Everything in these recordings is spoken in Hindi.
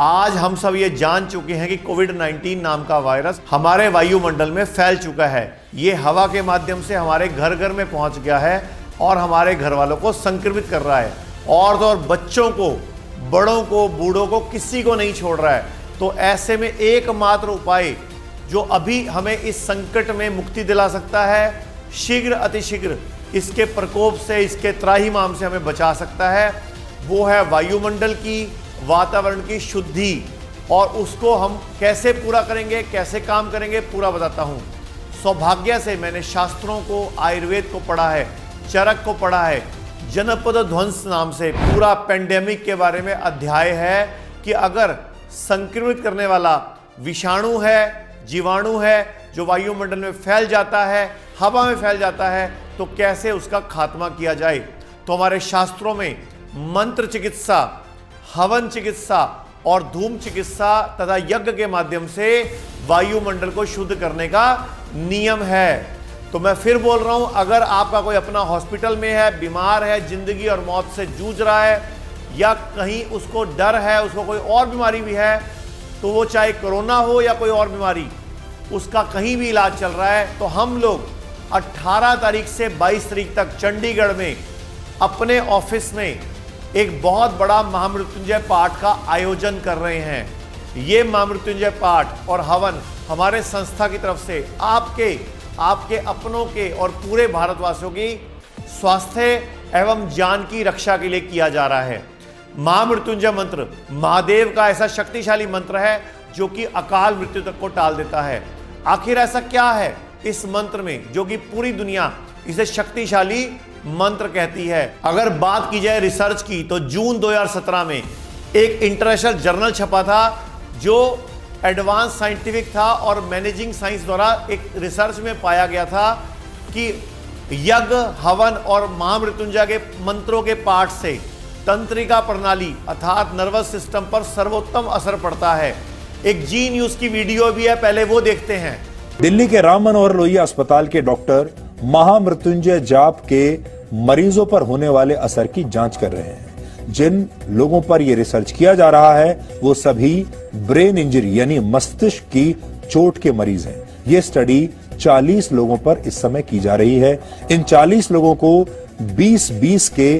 आज हम सब ये जान चुके हैं कि कोविड-19 नाम का वायरस हमारे वायुमंडल में फैल चुका है। ये हवा के माध्यम से हमारे घर घर में पहुंच गया है और हमारे घर वालों को संक्रमित कर रहा है, और तो और बच्चों को, बड़ों को, बूढ़ों को, किसी को नहीं छोड़ रहा है। तो ऐसे में एकमात्र उपाय जो अभी हमें इस संकट में मुक्ति दिला सकता है, शीघ्र अतिशीघ्र इसके प्रकोप से, इसके त्राहिमाम से हमें बचा सकता है, वो है वायुमंडल की, वातावरण की शुद्धि। और उसको हम कैसे पूरा करेंगे, कैसे काम करेंगे, पूरा बताता हूँ। सौभाग्य से मैंने शास्त्रों को, आयुर्वेद को पढ़ा है, चरक को पढ़ा है। जनपद ध्वंस नाम से पूरा पेंडेमिक के बारे में अध्याय है कि अगर संक्रमित करने वाला विषाणु है, जीवाणु है, जो वायुमंडल में फैल जाता है, हवा में फैल जाता है, तो कैसे उसका खात्मा किया जाए। तो हमारे शास्त्रों में मंत्र चिकित्सा, हवन चिकित्सा और धूम चिकित्सा तथा यज्ञ के माध्यम से वायुमंडल को शुद्ध करने का नियम है। तो मैं फिर बोल रहा हूं, अगर आपका कोई अपना हॉस्पिटल में है, बीमार है, जिंदगी और मौत से जूझ रहा है, या कहीं उसको डर है, उसको कोई और बीमारी भी है, तो वो चाहे कोरोना हो या कोई और बीमारी, उसका कहीं भी इलाज चल रहा है, तो हम लोग 18 तारीख से 22 तारीख तक चंडीगढ़ में अपने ऑफिस में एक बहुत बड़ा महामृत्युंजय पाठ का आयोजन कर रहे हैं। ये महामृत्युंजय पाठ और हवन हमारे संस्था की तरफ से आपके अपनों के और पूरे भारतवासियों की स्वास्थ्य एवं जान की रक्षा के लिए किया जा रहा है। महामृत्युंजय मंत्र महादेव का ऐसा शक्तिशाली मंत्र है जो कि अकाल मृत्यु तक को टाल देता है। आखिर ऐसा क्या है इस मंत्र में जो कि पूरी दुनिया इसे शक्तिशाली मंत्र कहती है। अगर बात की जाए रिसर्च की, तो जून 2017 में एक इंटरनेशनल जर्नल छपा था जो एडवांस साइंटिफिक था और मैनेजिंग साइंस द्वारा एक रिसर्च में पाया गया था कि यज्ञ, हवन और महामृत्युंजय के मंत्रों के पाठ से तंत्रिका प्रणाली अर्थात नर्वस सिस्टम पर सर्वोत्तम असर पड़ता है। एक जी न्यूज की वीडियो भी है, पहले वो देखते हैं। दिल्ली के राम मनोहर लोहिया अस्पताल के डॉक्टर महामृत्युंजय जाप के मरीजों पर होने वाले असर की जांच कर रहे हैं। जिन लोगों पर यह रिसर्च किया जा रहा है वो सभी ब्रेन इंजरी यानी मस्तिष्क की चोट के मरीज हैं। यह स्टडी 40 लोगों पर इस समय की जा रही है। इन 40 लोगों को 20-20 के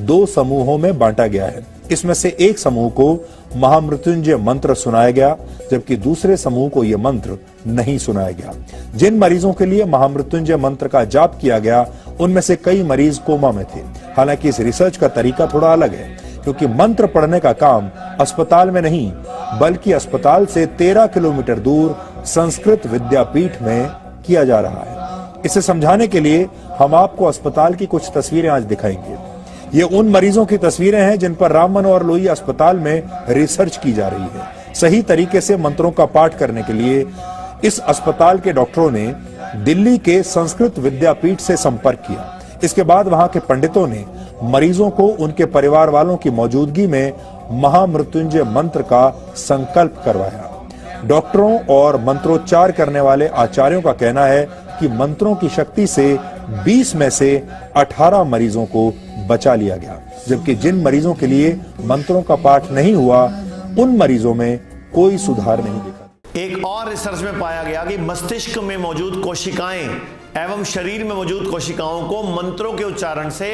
2 समूहों में बांटा गया है। इसमें से एक समूह को महामृत्युंजय मंत्र सुनाया गया, जबकि दूसरे समूह को यह मंत्र नहीं सुनाया गया। जिन मरीजों के लिए महामृत्युंजय मंत्र का जाप किया गया उनमें से कई मरीज कोमा में थे। हालांकि इस रिसर्च का तरीका थोड़ा अलग है, क्योंकि मंत्र पढ़ने का काम अस्पताल में नहीं बल्कि अस्पताल से 13 किलोमीटर दूर संस्कृत विद्यापीठ में किया जा रहा है। इसे समझाने के लिए हम आपको अस्पताल की कुछ तस्वीरें आज दिखाएंगे। ये उन मरीजों की तस्वीरें हैं जिन पर राम मनोहर लोहिया अस्पताल में रिसर्च की जा रही है। सही तरीके से मंत्रों का पाठ करने के लिए इस अस्पताल के डॉक्टरों ने दिल्ली के संस्कृत विद्यापीठ से संपर्क किया। इसके बाद वहां के पंडितों ने मरीजों को उनके परिवार वालों की मौजूदगी में महामृत्युंजय मंत्र का संकल्प करवाया। डॉक्टरों और मंत्रोच्चार करने वाले आचार्यों का कहना है कि मंत्रों की शक्ति से 20 में से 18 मरीजों को बचा लिया गया, जबकि जिन मरीजों के लिए मंत्रों का पाठ नहीं हुआ उन मरीजों में कोई सुधार नहीं दिखा। एक और रिसर्च में पाया गया कि मस्तिष्क में मौजूद कोशिकाएं एवं शरीर में मौजूद कोशिकाओं को मंत्रों के उच्चारण से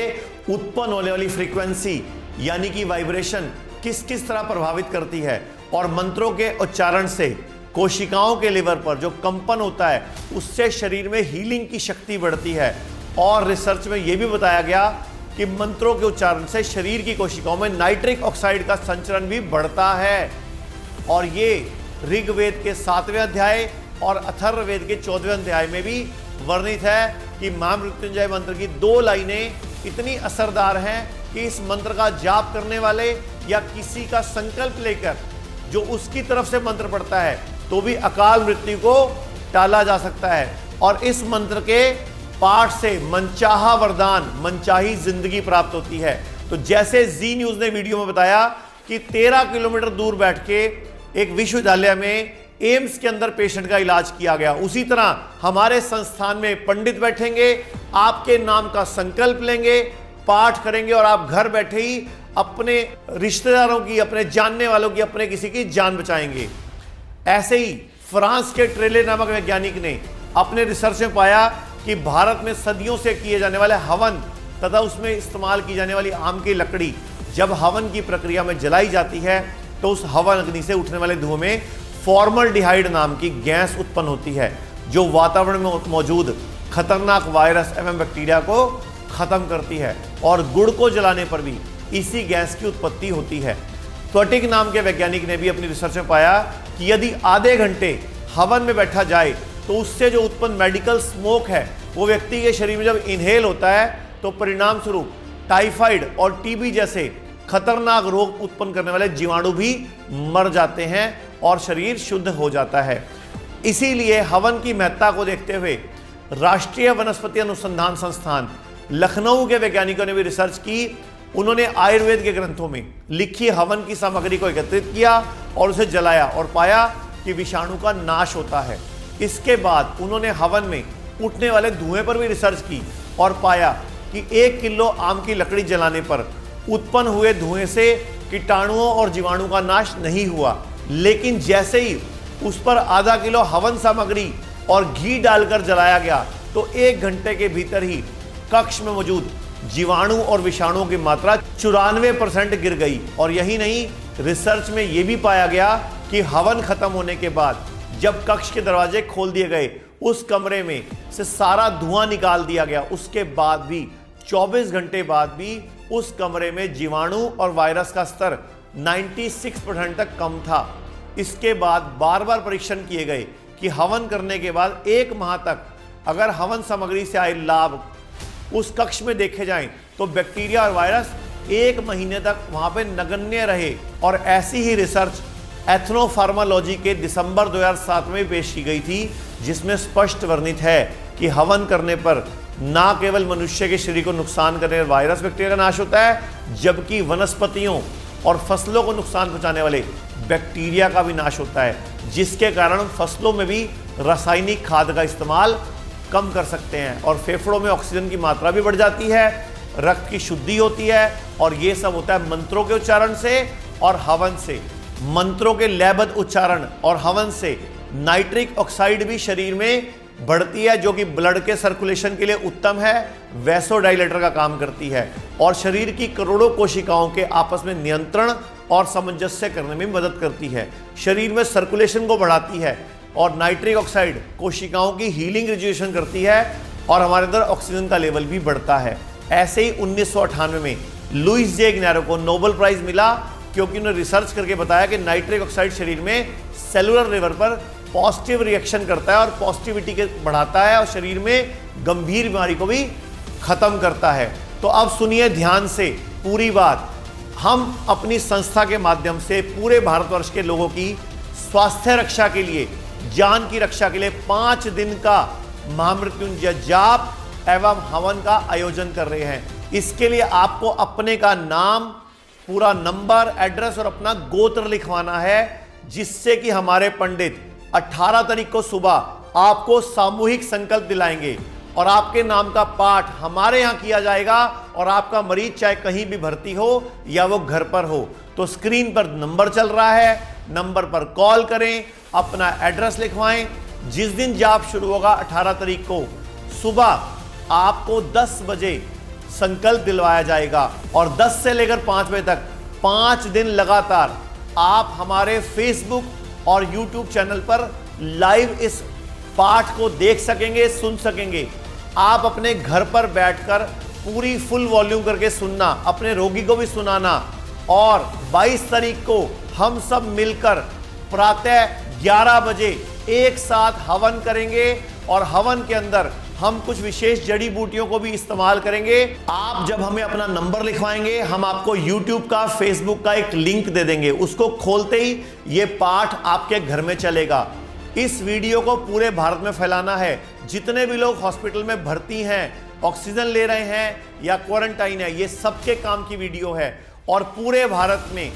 उत्पन्न होने वाली फ्रीक्वेंसी यानी कि वाइब्रेशन किस किस तरह प्रभावित करती है, और मंत्रों के उच्चारण से कोशिकाओं के लेवल पर जो कंपन होता है उससे शरीर में हीलिंग की शक्ति बढ़ती है। और रिसर्च में यह भी बताया गया कि मंत्रों के उच्चारण से शरीर की कोशिकाओं में नाइट्रिक ऑक्साइड का संचरण भी बढ़ता है। और ये ऋग्वेद के 7वें अध्याय और अथर्ववेद के 14वें अध्याय में भी वर्णित है कि महामृत्युंजय मंत्र की 2 लाइनें इतनी असरदार हैं कि इस मंत्र का जाप करने वाले या किसी का संकल्प लेकर जो उसकी तरफ से मंत्र पढ़ता है तो भी अकाल मृत्यु को टाला जा सकता है। और इस मंत्र के पाठ से मनचाहा वरदान, मनचाही जिंदगी प्राप्त होती है। तो जैसे जी न्यूज ने वीडियो में बताया कि 13 किलोमीटर दूर बैठ के एक विश्वविद्यालय में एम्स के अंदर पेशेंट का इलाज किया गया, उसी तरह हमारे संस्थान में पंडित बैठेंगे, आपके नाम का संकल्प लेंगे, पाठ करेंगे और आप घर बैठे ही अपने रिश्तेदारों की, अपने जानने वालों की, अपने किसी की जान बचाएंगे। ऐसे ही फ्रांस के ट्रेले नामक वैज्ञानिक ने अपने रिसर्च में पाया कि भारत में सदियों से किए जाने वाले हवन तथा उसमें इस्तेमाल की जाने वाली आम की लकड़ी जब हवन की प्रक्रिया में जलाई जाती है तो उस हवन अग्नि से उठने वाले धुएं में फॉर्मल्डिहाइड नाम की गैस उत्पन्न होती है, जो वातावरण में मौजूद खतरनाक वायरस एवं बैक्टीरिया को खत्म करती है। और गुड़ को जलाने पर भी इसी गैस की उत्पत्ति होती है। त्वटिक नाम के वैज्ञानिक ने भी अपनी रिसर्च में पाया कि यदि आधे घंटे हवन में बैठा जाए तो उससे जो उत्पन्न मेडिकल स्मोक है वो व्यक्ति के शरीर में जब इनहेल होता है तो परिणाम स्वरूप टाइफाइड और टीबी जैसे खतरनाक रोग उत्पन्न करने वाले जीवाणु भी मर जाते हैं और शरीर शुद्ध हो जाता है। इसीलिए हवन की महत्ता को देखते हुए राष्ट्रीय वनस्पति अनुसंधान संस्थान लखनऊ के वैज्ञानिकों ने भी रिसर्च की। उन्होंने आयुर्वेद के ग्रंथों में लिखी हवन की सामग्री को एकत्रित किया और उसे जलाया और पाया कि विषाणु का नाश होता है। इसके बाद उन्होंने हवन में उठने वाले धुएं पर भी रिसर्च की और पाया कि 1 किलो आम की लकड़ी जलाने पर उत्पन्न हुए धुएं से कीटाणुओं और जीवाणु का नाश नहीं हुआ, लेकिन जैसे ही उस पर आधा किलो हवन सामग्री और घी डालकर जलाया गया तो 1 घंटे के भीतर ही कक्ष में मौजूद जीवाणु और विषाणुओं की मात्रा 94% गिर गई। और यही नहीं, रिसर्च में यह भी पाया गया कि हवन खत्म होने के बाद जब कक्ष के दरवाजे खोल दिए गए, उस कमरे में से सारा धुआं निकाल दिया गया, उसके बाद भी 24 घंटे बाद भी उस कमरे में जीवाणु और वायरस का स्तर 96% तक कम था। इसके बाद बार बार परीक्षण किए गए कि हवन करने के बाद 1 माह तक अगर हवन सामग्री से आए लाभ उस कक्ष में देखे जाएं तो बैक्टीरिया और वायरस 1 महीने तक वहां पे नगण्य रहे। और ऐसी ही रिसर्च एथनोफार्मालॉजी के दिसंबर 2007 में पेश की गई थी, जिसमें स्पष्ट वर्णित है कि हवन करने पर न केवल मनुष्य के शरीर को नुकसान करने वाले वायरस बैक्टीरिया का नाश होता है, जबकि वनस्पतियों और फसलों को नुकसान पहुंचाने वाले बैक्टीरिया का भी नाश होता है, जिसके कारण फसलों में भी रासायनिक खाद का इस्तेमाल कम कर सकते हैं और फेफड़ों में ऑक्सीजन की मात्रा भी बढ़ जाती है, रक्त की शुद्धि होती है। और ये सब होता है मंत्रों के उच्चारण से और हवन से। मंत्रों के लयबद्ध उच्चारण और हवन से नाइट्रिक ऑक्साइड भी शरीर में बढ़ती है, जो कि ब्लड के सर्कुलेशन के लिए उत्तम है, वैसोडाइलेटर का काम करती है और शरीर की करोड़ों कोशिकाओं के आपस में नियंत्रण और सामंजस्य करने में मदद करती है। शरीर में सर्कुलेशन को बढ़ाती है और नाइट्रिक ऑक्साइड कोशिकाओं की हीलिंग रेजुएशन करती है और हमारे अंदर ऑक्सीजन का लेवल भी बढ़ता है। ऐसे ही 1998 में लुइस जे इग्नारो को नोबेल प्राइज मिला, क्योंकि उन्होंने रिसर्च करके बताया कि नाइट्रिक ऑक्साइड शरीर में सेलुलर लेवल पर पॉजिटिव रिएक्शन करता है और पॉजिटिविटी के बढ़ाता है और शरीर में गंभीर बीमारी को भी खत्म करता है। तो अब सुनिए ध्यान से पूरी बात। हम अपनी संस्था के माध्यम से पूरे भारतवर्ष के लोगों की स्वास्थ्य रक्षा के लिए, जान की रक्षा के लिए 5 दिन का महामृत्युंजय जाप एवं हवन का आयोजन कर रहे हैं। इसके लिए आपको अपने का नाम, पूरा नंबर, एड्रेस और अपना गोत्र लिखवाना है, जिससे कि हमारे पंडित 18 तारीख को सुबह आपको सामूहिक संकल्प दिलाएंगे और आपके नाम का पाठ हमारे यहां किया जाएगा और आपका मरीज चाहे कहीं भी भर्ती हो या वो घर पर हो। तो स्क्रीन पर नंबर चल रहा है, नंबर पर कॉल करें, अपना एड्रेस लिखवाएं। जिस दिन जाप शुरू होगा 18 तारीख को सुबह आपको 10 बजे संकल्प दिलवाया जाएगा और 10 से लेकर 5 बजे तक 5 दिन लगातार आप हमारे फेसबुक और यूट्यूब चैनल पर लाइव इस पाठ को देख सकेंगे, सुन सकेंगे। आप अपने घर पर बैठकर पूरी फुल वॉल्यूम करके सुनना, अपने रोगी को भी सुनाना। और 22 तारीख को हम सब मिलकर प्रातः 11 बजे एक साथ हवन करेंगे और हवन के अंदर हम कुछ विशेष जड़ी बूटियों को भी इस्तेमाल करेंगे। आप जब हमें अपना नंबर लिखवाएंगे, हम आपको YouTube का, Facebook का एक लिंक दे देंगे। उसको खोलते ही ये पाठ आपके घर में चलेगा। इस वीडियो को पूरे भारत में फैलाना है। जितने भी लोग हॉस्पिटल में भर्ती हैं, ऑक्सीजन ले रहे हैं या क्वारंटाइन है, ये सबके काम की वीडियो है। और पूरे भारत में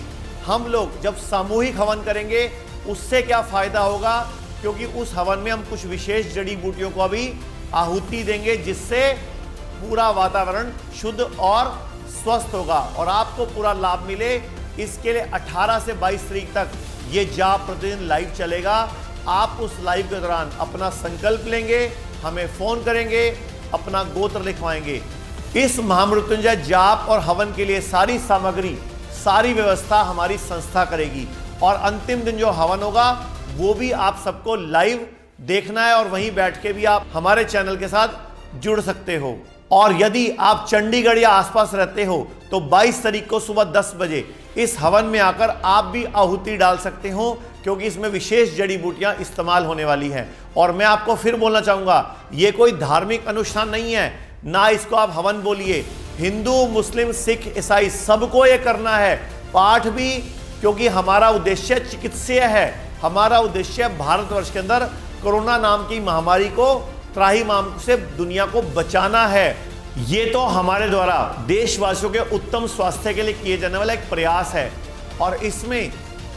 हम लोग जब सामूहिक हवन करेंगे, उससे क्या फायदा होगा, क्योंकि उस हवन में हम कुछ विशेष जड़ी बूटियों को भी आहुति देंगे, जिससे पूरा वातावरण शुद्ध और स्वस्थ होगा और आपको पूरा लाभ मिले, इसके लिए 18 से 22 तारीख तक ये जाप प्रतिदिन लाइव चलेगा। आप उस लाइव के दौरान अपना संकल्प लेंगे, हमें फोन करेंगे, अपना गोत्र लिखवाएंगे। इस महामृत्युंजय जाप और हवन के लिए सारी सामग्री, सारी व्यवस्था हमारी संस्था करेगी और अंतिम दिन जो हवन होगा वो भी आप सबको लाइव देखना है और वहीं बैठ के भी आप हमारे चैनल के साथ जुड़ सकते हो। और यदि आप चंडीगढ़ या आसपास रहते हो तो 22 तारीख को सुबह 10 बजे इस हवन में आकर आप भी आहुति डाल सकते हो, क्योंकि इसमें विशेष जड़ी बूटियां इस्तेमाल होने वाली हैं। और मैं आपको फिर बोलना चाहूंगा, ये कोई धार्मिक अनुष्ठान नहीं है, ना इसको आप हवन बोलिए। हिंदू, मुस्लिम, सिख, ईसाई सबको ये करना है, पाठ भी, क्योंकि हमारा उद्देश्य चिकित्सीय है। हमारा उद्देश्य भारतवर्ष के अंदर कोरोना नाम की महामारी को, त्राहिमाम से दुनिया को बचाना है। ये तो हमारे द्वारा देशवासियों के उत्तम स्वास्थ्य के लिए किए जाने वाला एक प्रयास है और इसमें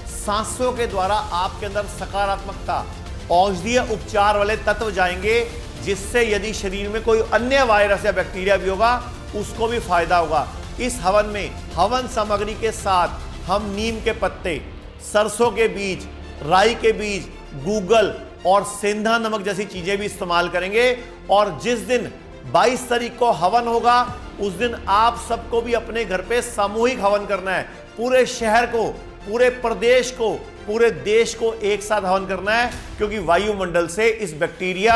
सांसों के द्वारा आपके अंदर सकारात्मकता, औषधीय उपचार वाले तत्व जाएंगे, जिससे यदि शरीर में कोई अन्य वायरस या बैक्टीरिया भी होगा उसको भी फायदा होगा। इस हवन में हवन सामग्री के साथ हम नीम के पत्ते, सरसों के बीज, राई के बीज, गूगल और सेंधा नमक जैसी चीजें भी इस्तेमाल करेंगे। और जिस दिन 22 तारीख को हवन होगा उस दिन आप सबको भी अपने घर पे सामूहिक हवन करना है। पूरे शहर को, पूरे प्रदेश को, पूरे देश को एक साथ हवन करना है, क्योंकि वायुमंडल से इस बैक्टीरिया,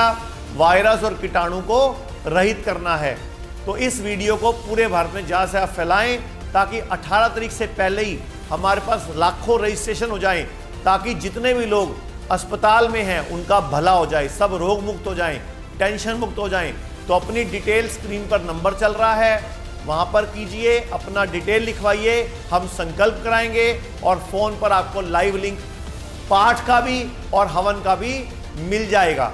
वायरस और कीटाणु को रहित करना है। तो इस वीडियो को पूरे भारत में जहां से आप फैलाएं, ताकि 18 तारीख से पहले ही हमारे पास लाखों रजिस्ट्रेशन हो जाएं, ताकि जितने भी लोग अस्पताल में हैं उनका भला हो जाए, सब रोग मुक्त हो जाएं, टेंशन मुक्त हो जाएं। तो अपनी डिटेल स्क्रीन पर नंबर चल रहा है, वहां पर कीजिए, अपना डिटेल लिखवाइए, हम संकल्प कराएंगे और फोन पर आपको लाइव लिंक पाठ का भी और हवन का भी मिल जाएगा।